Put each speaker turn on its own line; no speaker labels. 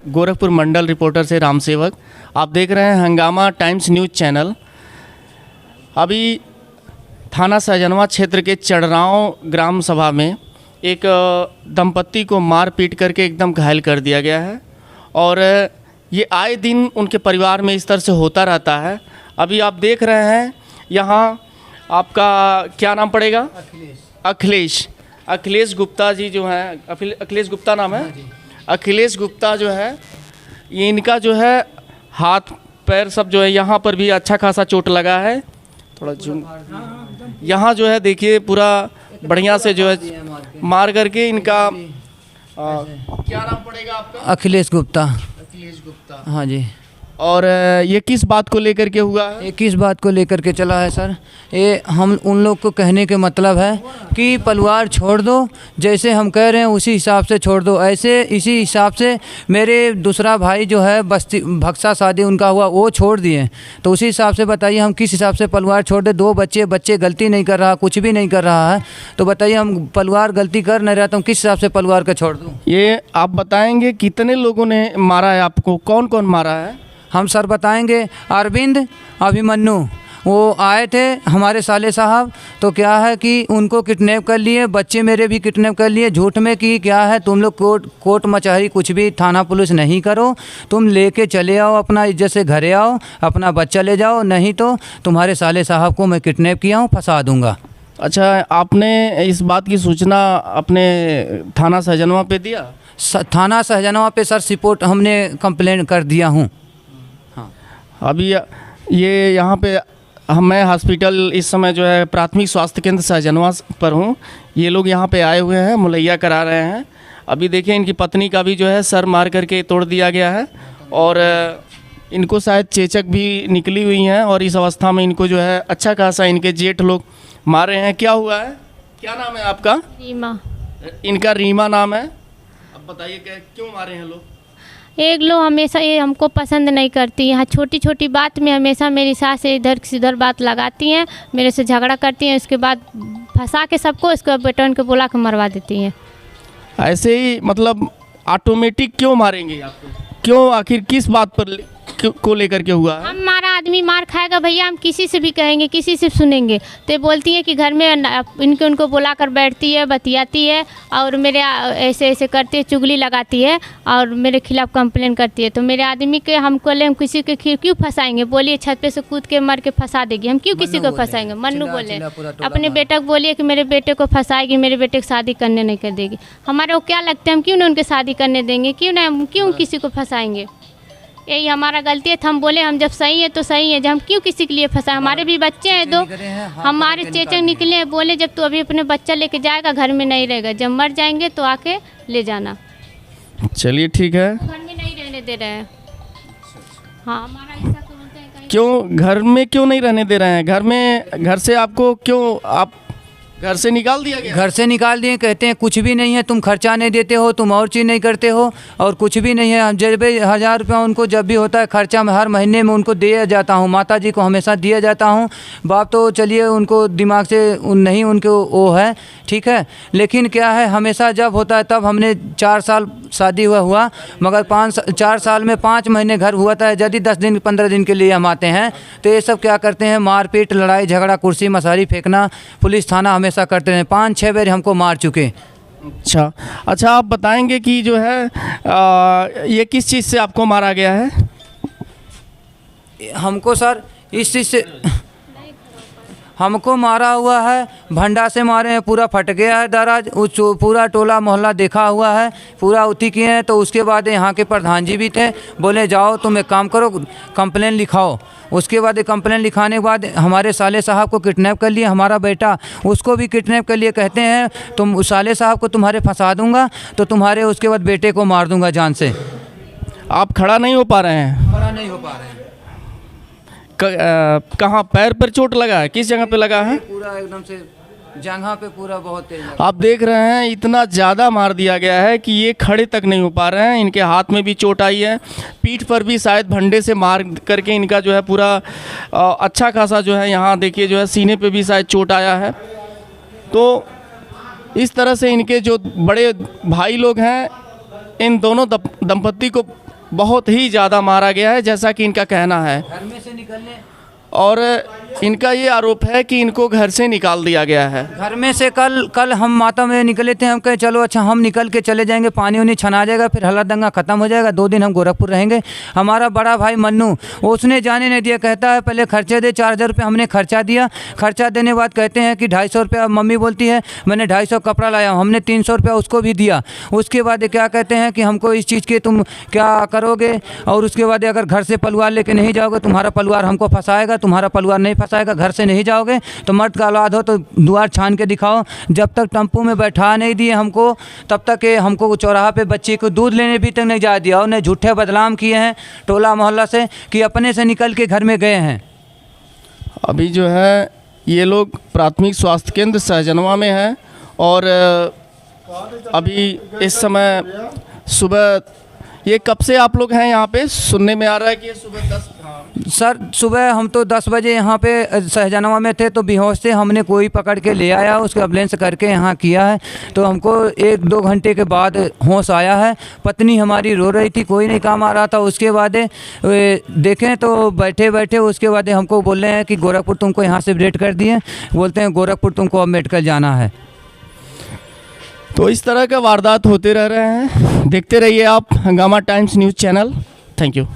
गोरखपुर मंडल reporter से राम सेवक। आप देख रहे हैं हंगामा टाइम्स न्यूज़ चैनल। अभी थाना सहजनवा क्षेत्र के चढ़राव ग्राम सभा में एक दंपत्ति को मार पीट करके एकदम घायल कर दिया गया है और ये आए दिन उनके परिवार में इस तरह से होता रहता है। अभी आप देख रहे हैं यहाँ, आपका क्या नाम पड़ेगा? अखिलेश गुप्ता जी जो हैं, अखिलेश गुप्ता नाम है। अखिलेश गुप्ता जो है, ये इनका जो है हाथ पैर सब जो है यहाँ पर भी अच्छा खासा चोट लगा है। थोड़ा जूम, यहाँ जो है देखिए पूरा बढ़िया से जो है मार करके इनका क्या नाम पड़ेगा आपका?
अखिलेश गुप्ता।
अखिलेश गुप्ता,
हाँ जी।
और ये किस बात को लेकर के हुआ है?
ये किस बात को लेकर के चला है सर? ये हम उन लोग को कहने के मतलब है कि परिवार छोड़ दो, जैसे हम कह रहे हैं उसी हिसाब से छोड़ दो। ऐसे इसी हिसाब से मेरे दूसरा भाई जो है बस्ती भक्सा शादी उनका हुआ, वो छोड़ दिए, तो उसी हिसाब से बताइए हम किस हिसाब से परिवार छोड़ दे। 2 बच्चे गलती नहीं कर रहा, कुछ भी नहीं कर रहा है, तो बताइए हम परिवार गलती कर नहीं रहा तो हम किस हिसाब से परिवार का छोड़ दूँ?
ये आप बताएंगे कितने लोगों ने मारा है आपको, कौन कौन मारा है?
हम सर बताएंगे। अरविंद, अभिमन्यु, वो आए थे हमारे साले साहब, तो क्या है कि उनको किडनैप कर लिए, बच्चे मेरे भी किडनैप कर लिए। झूठ में कि क्या है, तुम लोग कोर्ट मचारी कुछ भी थाना पुलिस नहीं करो, तुम लेके चले आओ, अपना इज्जत से घरे आओ, अपना बच्चा ले जाओ, नहीं तो तुम्हारे साले साहब को मैं किडनैप किया हूँ, फंसा दूँगा।
अच्छा, आपने इस बात की सूचना अपने थाना सहजनवा पे दिया?
थाना सहजनवा पे सर रिपोर्ट हमने कंप्लेंट कर दिया हूँ।
अभी ये यहाँ पे मैं हॉस्पिटल इस समय जो है प्राथमिक स्वास्थ्य केंद्र सहजनवा पर हूँ। ये लोग यहाँ पे आए हुए हैं, मुलैया करा रहे हैं। अभी देखिए इनकी पत्नी का भी जो है सर मार करके तोड़ दिया गया है और इनको शायद चेचक भी निकली हुई हैं और इस अवस्था में इनको जो है अच्छा खासा इनके जेठ लोग मार रहे हैं। क्या हुआ है, क्या नाम है आपका?
रीमा।
इनका रीमा नाम है। अब बताइए क्यों मारे हैं लोग?
एक लोग हमेशा ये हमको पसंद नहीं करती हैं, छोटी छोटी बात में हमेशा मेरी सास इधर से उधर बात लगाती हैं, मेरे से झगड़ा करती हैं, उसके बाद फंसा के सबको इसको बेटन को बुला के मरवा देती हैं।
ऐसे ही मतलब ऑटोमेटिक क्यों मारेंगे आपको? क्यों, आखिर किस बात पर को लेकर के हुआ है?
हमारा आदमी मार खाएगा भैया, हम किसी से भी कहेंगे, किसी से सुनेंगे, तो बोलती है कि घर में उनको बुला कर बैठती है, बतियाती है और मेरे ऐसे ऐसे करती है, चुगली लगाती है और मेरे खिलाफ कंप्लेन करती है। तो मेरे आदमी के हमको ले, हम किसी के क्यों फंसाएंगे? बोलिए छत पे से कूद के मर के फंसा देगी, हम क्यों किसी को फंसाएंगे? मन्नू बोले अपने बेटे को, बोलिए कि मेरे बेटे को फंसाएगी, मेरे बेटे को शादी करने नहीं कर देगी। हमारे को क्या लगता है हम क्यों ना उनके शादी करने देंगे? क्यों ना, हम क्यों किसी को फंसाएंगे? यही हमारा गलती है। हम बोले हम जब सही है तो सही है, जब हम क्यों किसी के लिए फंसा? हमारे भी बच्चे हैं 2, हमारे चेचक निकले हैं। बोले जब तू अभी अपने बच्चा लेके जाएगा घर में नहीं रहेगा, जब मर जाएंगे तो आके ले जाना।
चलिए ठीक है।
घर में नहीं रहने दे रहे हैं। हाँ, हमारा ऐसा तो बोलते हैं।
क्यों घर में क्यों नहीं रहने दे रहे हैं? घर से आपको क्यों, आप घर से निकाल दिया गया?
घर से निकाल दिए, कहते हैं कुछ भी नहीं है, तुम खर्चा नहीं देते हो, तुम और चीज़ नहीं करते हो और कुछ भी नहीं है। हम जब भी 1000 रुपया उनको जब भी होता है खर्चा में हर महीने में उनको दिया जाता हूँ, माता जी को हमेशा दिया जाता हूँ। बाप तो चलिए उनको दिमाग से नहीं उनको वो है, ठीक है, लेकिन क्या है हमेशा जब होता है तब हमने 4 साल शादी हुआ मगर 4 साल में 5 महीने घर हुआ था। यदि 10 दिन 15 दिन के लिए हम आते हैं तो ये सब क्या करते हैं, मारपीट, लड़ाई झगड़ा, कुर्सी मसारी फेंकना, पुलिस थाना हमेशा करते हैं। 5-6 बार हमको मार चुके।
अच्छा, आप बताएंगे कि जो है ये किस चीज़ से आपको मारा गया है?
हमको सर इस चीज़ से हमको मारा हुआ है, भंडा से मारे हैं, पूरा फट गया है दराज, उस पूरा टोला मोहल्ला देखा हुआ है, पूरा उठी किए हैं। तो उसके बाद यहाँ के प्रधान जी भी थे, बोले जाओ तुम एक काम करो, कंप्लेन लिखाओ। उसके बाद कंप्लेन लिखाने के बाद हमारे साले साहब को किडनैप कर लिए, हमारा बेटा उसको भी किडनैप कर लिए। कहते हैं तुम उस साले साहब को तुम्हारे फंसा दूंगा तो तुम्हारे उसके बाद बेटे को मार दूंगा जान से।
आप खड़ा नहीं हो पा रहे हैं?
खड़ा नहीं हो पा रहे हैं।
कहाँ पैर पर चोट लगा है? किस जगह पे लगा है?
पूरा एकदम से जगह पे पूरा बहुत तेज।
आप देख रहे हैं इतना ज़्यादा मार दिया गया है कि ये खड़े तक नहीं हो पा रहे हैं। इनके हाथ में भी चोट आई है, पीठ पर भी शायद भंडे से मार करके इनका जो है पूरा अच्छा खासा जो है यहाँ देखिए जो है सीने पे भी शायद चोट आया है। तो इस तरह से इनके जो बड़े भाई लोग हैं इन दोनों दंपत्ति को बहुत ही ज़्यादा मारा गया है, जैसा कि इनका कहना है।
घर में से निकलने
और इनका ये आरोप है कि इनको घर से निकाल दिया गया है।
घर में से कल हम माता में निकले थे, हम कहे चलो अच्छा हम निकल के चले जाएंगे, पानी उनी छना जाएगा, फिर हल्ला दंगा ख़त्म हो जाएगा, 2 दिन हम गोरखपुर रहेंगे। हमारा बड़ा भाई मन्नू उसने जाने नहीं दिया, कहता है पहले खर्चे दे, 4000 रुपये हमने खर्चा दिया। खर्चा देने के बाद कहते हैं कि 250 रुपया, मम्मी बोलती है मैंने 250 कपड़ा लाया हूँ, हमने 300 रुपया उसको भी दिया। उसके बाद क्या कहते हैं कि हमको इस चीज़ के तुम क्या करोगे, और उसके बाद अगर घर से परिवार लेके नहीं जाओगे तुम्हारा परिवार हमको फंसाएगा, तुम्हारा परिवार नहीं फंसाएगा, घर से नहीं जाओगे तो मर्द का औलाद हो तो द्वार छान के दिखाओ। जब तक टेम्पो में बैठा नहीं दिए हमको, तब तक ये हमको चौराहा पे बच्चे को दूध लेने भी तक नहीं जा दिया। और उन्हें झूठे बदनाम किए हैं टोला मोहल्ला से कि अपने से निकल के घर में गए हैं।
अभी जो है ये लोग प्राथमिक स्वास्थ्य केंद्र सहजनवा में हैं और अभी इस समय सुबह, ये कब से आप लोग हैं यहाँ पे? सुनने में आ रहा है कि ये सुबह 10
सर सुबह हम तो 10 बजे यहाँ पे सहजनवा में थे, तो बेहोश से हमने कोई पकड़ के ले आया, उसको एम्बुलेंस करके यहाँ किया है, तो हमको 1-2 घंटे के बाद होश आया है। पत्नी हमारी रो रही थी, कोई नहीं काम आ रहा था। उसके बाद देखें तो बैठे बैठे उसके बाद हमको बोल रहे हैं कि गोरखपुर तुमको यहाँ से रेड कर दिए, बोलते हैं गोरखपुर तुमको अब मेडिकल जाना है।
तो इस तरह का वारदात होते रह रहे हैं। देखते रहिए आप हंगामा times news channel. Thank you.